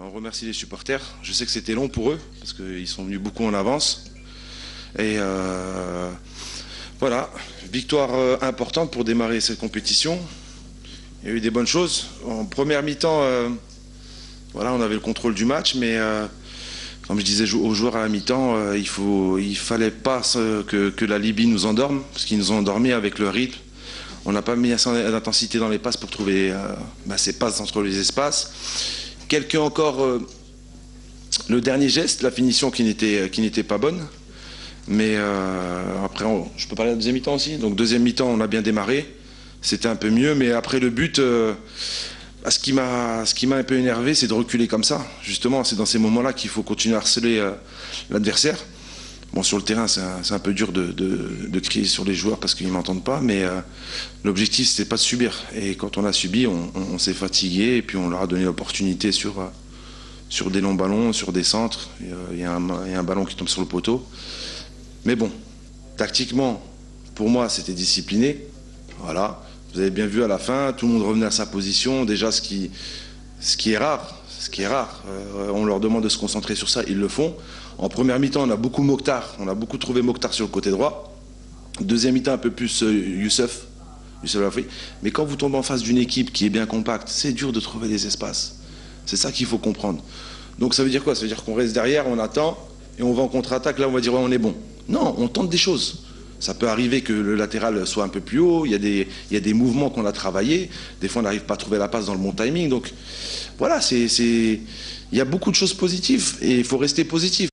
On remercie les supporters. Je sais que c'était long pour eux, parce qu'ils sont venus beaucoup en avance. Et voilà, victoire importante pour démarrer cette compétition. Il y a eu des bonnes choses. En première mi-temps, voilà, on avait le contrôle du match, mais comme je disais aux joueurs à la mi-temps, il fallait pas que la Libye nous endorme, parce qu'ils nous ont endormis avec le rythme. On n'a pas mis assez d'intensité dans les passes pour trouver ces passes entre les espaces. Le dernier geste, la finition qui n'était pas bonne. Mais après, je peux parler de la deuxième mi-temps aussi. Donc deuxième mi-temps, on a bien démarré. C'était un peu mieux, mais après le but, ce qui m'a un peu énervé, c'est de reculer comme ça. Justement, c'est dans ces moments-là qu'il faut continuer à harceler l'adversaire. Bon, sur le terrain, c'est un peu dur de crier sur les joueurs parce qu'ils ne m'entendent pas, mais l'objectif, c'était pas de subir. Et quand on a subi, on s'est fatigué et puis on leur a donné l'opportunité sur des longs ballons, sur des centres. Il y a un ballon qui tombe sur le poteau. Mais bon, tactiquement, pour moi, c'était discipliné. Voilà. Vous avez bien vu à la fin, tout le monde revenait à sa position. Déjà, ce qui est rare. On leur demande de se concentrer sur ça, ils le font. En première mi-temps, on a beaucoup trouvé Mokhtar sur le côté droit. Deuxième mi-temps, un peu plus Youssef Afri. Mais quand vous tombez en face d'une équipe qui est bien compacte, c'est dur de trouver des espaces. C'est ça qu'il faut comprendre. Donc ça veut dire quoi? Ça veut dire qu'on reste derrière, on attend, et on va en contre-attaque, là on va dire ouais, on est bon. Non, on tente des choses. Ça peut arriver que le latéral soit un peu plus haut, il y a des mouvements qu'on a travaillés, des fois on n'arrive pas à trouver la passe dans le bon timing. Donc voilà, il y a beaucoup de choses positives, et il faut rester positif.